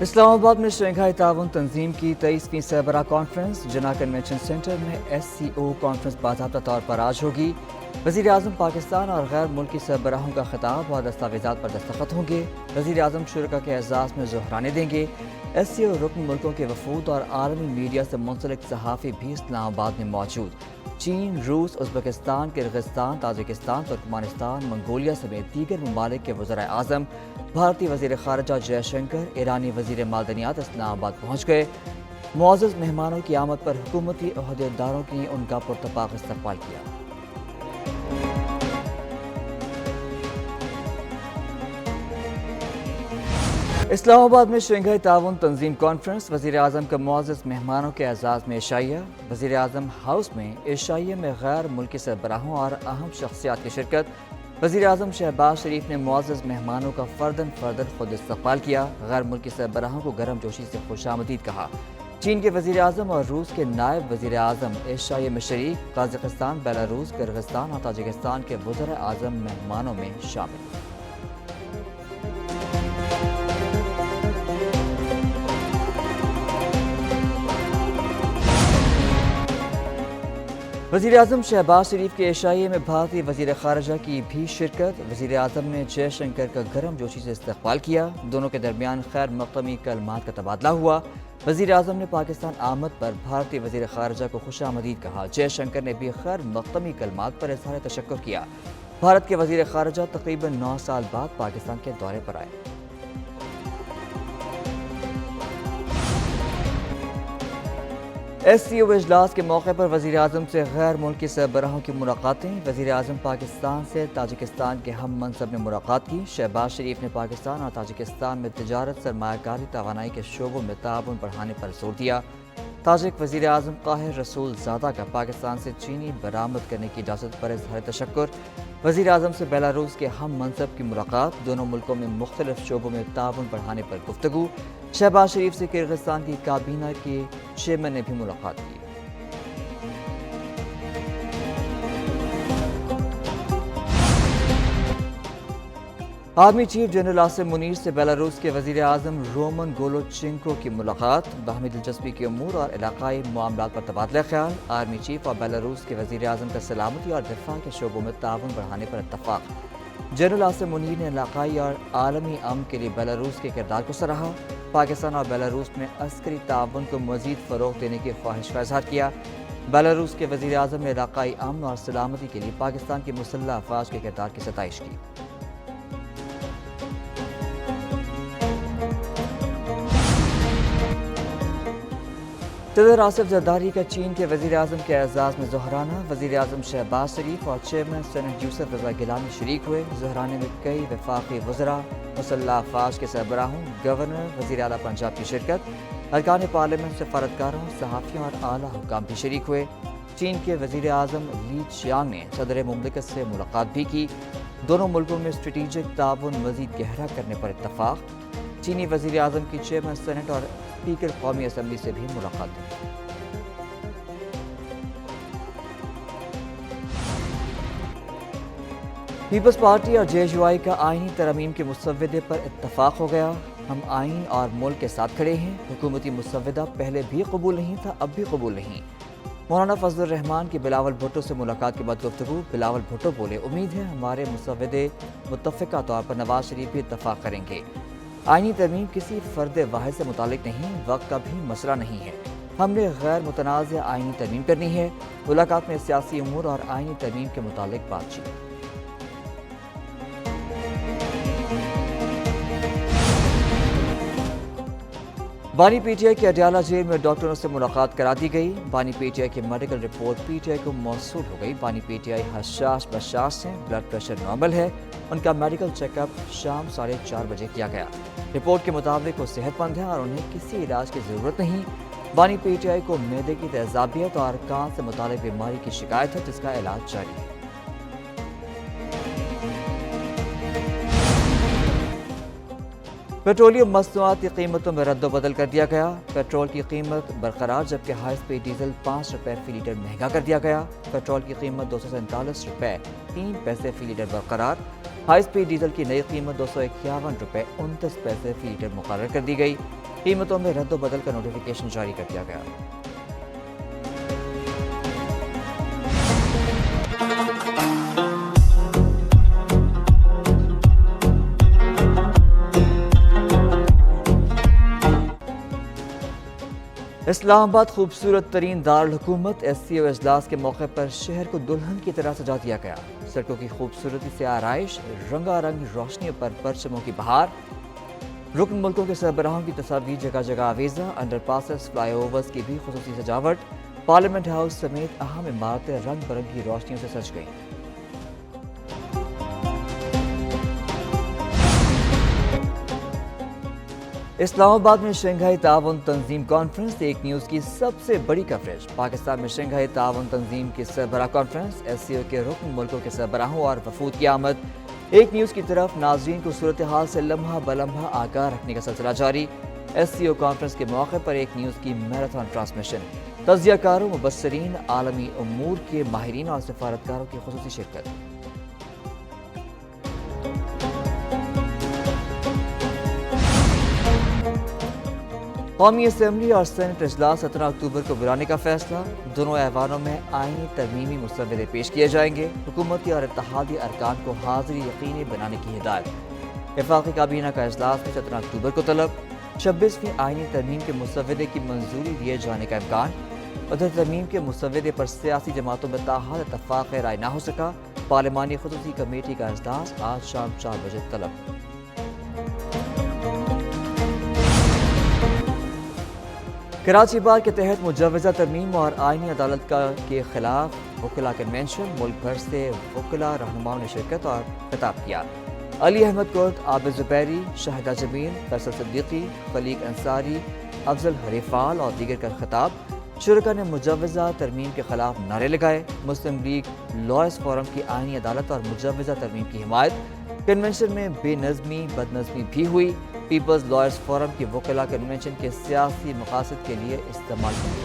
اسلام آباد میں شنگھائی تعاون تنظیم کی 23ویں سربراہ کانفرنس جناح کنونشن سینٹر میں SCO کانفرنس باضابطہ طور پر آج ہوگی۔ وزیر اعظم پاکستان اور غیر ملکی سربراہوں کا خطاب اور دستاویزات پر دستخط ہوں گے۔ وزیر اعظم شرکاء کے اعزاز میں ظہرانے دیں گے۔ SCO رکن ملکوں کے وفود اور عالمی میڈیا سے منسلک صحافی بھی اسلام آباد میں موجود۔ چین، روس، Uzbekistan, Kyrgyzstan, Tajikistan, Turkmenistan, Mongolia سمیت دیگر ممالک کے وزرائے اعظم، بھارتی وزیر خارجہ جے شنکر، ایرانی وزیر معدنیات اسلام آباد پہنچ گئے۔ معزز مہمانوں کی آمد پر حکومتی عہدیداروں نے ان کا پرتپاک استقبال کیا۔ اسلام آباد میں شنگھائی تعاون تنظیم کانفرنس، وزیر اعظم کا معزز مہمانوں کے اعزاز میں عشائیہ۔ وزیر اعظم ہاؤس میں عشائیہ میں غیر ملکی سربراہوں اور اہم شخصیات کی شرکت۔ وزیر اعظم شہباز شریف نے معزز مہمانوں کا فرداً خود استقبال کیا۔ غیر ملکی سربراہوں کو گرم جوشی سے خوش آمدید کہا۔ چین کے وزیر اعظم اور روس کے نائب وزیر اعظم عشائیہ میں شریک۔ قازقستان، بیلاروس، کرغزستان اور تاجکستان کے وزرائے اعظم مہمانوں میں شامل۔ وزیر اعظم شہباز شریف کے عشائیے میں بھارتی وزیر خارجہ کی بھی شرکت۔ وزیر اعظم نے جے شنکر کا گرم جوشی سے استقبال کیا۔ دونوں کے درمیان خیر مقدمی کلمات کا تبادلہ ہوا۔ وزیر اعظم نے پاکستان آمد پر بھارتی وزیر خارجہ کو خوش آمدید کہا۔ جے شنکر نے بھی خیر مقدمی کلمات پر اظہار تشکر کیا۔ بھارت کے وزیر خارجہ تقریباً 9 سال بعد پاکستان کے دورے پر آئے۔ SCO اجلاس کے موقع پر وزیر اعظم سے غیر ملکی سربراہوں کی ملاقاتیں۔ وزیر اعظم پاکستان سے تاجکستان کے ہم منصب نے ملاقات کی۔ شہباز شریف نے پاکستان اور تاجکستان میں تجارت، سرمایہ کاری، توانائی کے شعبوں میں تعاون بڑھانے پر زور دیا۔ تاجک وزیر اعظم قاہر رسول زادہ کا پاکستان سے چینی برآمد کرنے کی اجازت پر اظہار تشکر۔ وزیر اعظم سے بیلاروس کے ہم منصب کی ملاقات۔ دونوں ملکوں میں مختلف شعبوں میں تعاون بڑھانے پر گفتگو۔ شہباز شریف سے کرغزستان کی کابینہ کے چیئرمین نے بھی ملاقات کی۔ Army chief general Asim Munir سے بیلاروس کے وزیر اعظم رومن گولوچینکو کی ملاقات۔ باہمی دلچسپی کے امور اور علاقائی معاملات پر تبادلہ خیال۔ آرمی چیف اور بیلاروس کے وزیر اعظم کا سلامتی اور دفاع کے شعبوں میں تعاون بڑھانے پر اتفاق۔ جنرل عاصم منیر نے علاقائی اور عالمی امن کے لیے بیلاروس کے کردار کو سراہا۔ پاکستان اور بیلاروس میں عسکری تعاون کو مزید فروغ دینے کی خواہش کا اظہار کیا۔ بیلاروس کے وزیر اعظم نے علاقائی امن اور سلامتی کے لیے پاکستان کی مسلح افواج کے کردار کی ستائش کی۔ صدر آصف زرداری کا چین کے وزیر اعظم کے اعزاز میں ظہرانہ۔ وزیر اعظم شہباز شریف اور چیئرمین سینٹ یوسف رضا گیلانی شریک ہوئے۔ ظہرانے میں کئی وفاقی وزراء، مسلح افواج کے سربراہوں، گورنر، وزیر اعلیٰ پنجاب کی شرکت۔ ارکان پارلیمنٹ، سفارتکاروں، صحافیوں اور اعلیٰ حکام بھی شریک ہوئے۔ چین کے وزیر اعظم لی چیانگ نے صدر مملکت سے ملاقات بھی کی۔ دونوں ملکوں میں اسٹریٹجک تعاون مزید گہرا کرنے پر اتفاق۔ چینی وزیر اعظم کی چیئرمین سینٹ اور اسپیکر قومی اسمبلی سے بھی ملاقات ہوئی۔ پیپلز پارٹی اور JUI کا آئینی ترامیم کے مسودے پر اتفاق ہو گیا۔ ہم آئین اور ملک کے ساتھ کھڑے ہیں۔ حکومتی مسودہ پہلے بھی قبول نہیں تھا، اب بھی قبول نہیں۔ مولانا فضل الرحمان کی بلاول بھٹو سے ملاقات کے بعد گفتگو۔ بلاول بھٹو بولے، امید ہے ہمارے مسودے متفقہ طور پر نواز شریف بھی اتفاق کریں گے۔ آئینی ترمیم کسی فرد واحد سے متعلق نہیں، وقت کا بھی مسئلہ نہیں ہے۔ ہم نے غیر متنازع آئینی ترمیم کرنی ہے۔ ملاقات میں سیاسی امور اور آئینی ترمیم کے متعلق بات چیت۔ بانی PTI کی اڈیالہ جیل میں ڈاکٹروں سے ملاقات کرا دی گئی۔ بانی PTI کی میڈیکل رپورٹ PTI کو موصول ہو گئی۔ بانی PTI حشاش بشاش ہیں، بلڈ پریشر نارمل ہے۔ ان کا میڈیکل چیک اپ شام 4:30 بجے کیا گیا۔ رپورٹ کے مطابق وہ صحت مند ہیں اور انہیں کسی علاج کی ضرورت نہیں۔ بانی PTI کو معدے کی تیزابیت اور کان سے متعلق بیماری کی شکایت ہے، جس کا علاج جاری ہے۔ پیٹرولیم مصنوعات کی قیمتوں میں رد و بدل کر دیا گیا۔ پیٹرول کی قیمت برقرار، جبکہ ہائی اسپیڈ ڈیزل 5 روپے فی لیٹر مہنگا کر دیا گیا۔ پیٹرول کی قیمت 247 روپے 3 پیسے فی لیٹر برقرار۔ ہائی اسپیڈ ڈیزل کی نئی قیمت 251 روپے 29 پیسے فی لیٹر مقرر کر دی گئی۔ قیمتوں میں رد و بدل کا نوٹیفیکیشن جاری کر دیا گیا۔ اسلام آباد خوبصورت ترین دارالحکومت SCO اجلاس کے موقع پر شہر کو دلہن کی طرح سجا دیا گیا۔ سڑکوں کی خوبصورتی سے آرائش، رنگا رنگ روشنیوں پر پرچموں کی بہار، رکن ملکوں کے سربراہوں کی تصاویر جگہ جگہ آویزاں، انڈر پاسز، فلائی اوورز کی بھی خصوصی سجاوٹ، پارلیمنٹ ہاؤس سمیت اہم عمارتیں رنگ برنگی روشنیوں سے سج گئیں۔ اسلام آباد میں شنگھائی تعاون تنظیم کانفرنس ایک نیوز کی سب سے بڑی کوریج۔ پاکستان میں شنگھائی تعاون تنظیم کی سربراہ کانفرنس، SCO کے رکن ملکوں کے سربراہوں اور وفود کی آمد۔ ایک نیوز کی طرف ناظرین کو صورتحال سے لمحہ بلمحہ آگاہ رکھنے کا سلسلہ جاری۔ SCO کانفرنس کے موقع پر ایک نیوز کی میراتھن ٹرانسمیشن، تجزیہ کاروں، مبصرین، عالمی امور کے ماہرین اور سفارتکاروں کی خصوصی شرکت۔ قومی اسمبلی اور سینٹ اجلاس 17 اکتوبر کو بلانے کا فیصلہ۔ دونوں ایوانوں میں آئینی ترمیمی مسودے پیش کیے جائیں گے۔ حکومتی اور اتحادی ارکان کو حاضری یقینی بنانے کی ہدایت۔ وفاقی کابینہ کا اجلاس بھی 17 اکتوبر کو طلب۔ 26ویں آئینی ترمیم کے مسودے کی منظوری دیے جانے کا امکان۔ ادھر ترمیم کے مسودے پر سیاسی جماعتوں میں تاحال اتفاق رائے نہ ہو سکا۔ پارلیمانی خصوصی کمیٹی کا اجلاس آج شام 4 بجے طلب۔ کراچی بار کے تحت مجوزہ ترمیم اور آئینی عدالت کے خلاف وکلا کنونشن، ملک بھر سے وکلا رہنماؤں نے شرکت اور خطاب کیا۔ علی احمد کرد، عابد زبیری، شاہدہ جمیل، فیصل صدیقی، خلیق انصاری، افضل حریفال اور دیگر کا خطاب۔ شرکا نے مجوزہ ترمیم کے خلاف نعرے لگائے۔ مسلم لیگ لائرز فورم کی آئینی عدالت اور مجوزہ ترمیم کی حمایت۔ کنونشن میں بے نظمی بد نظمی بھی ہوئی۔ پیپلز لائرز فورم کی وکلا کنونشن کے سیاسی مقاصد کے لیے استعمال کی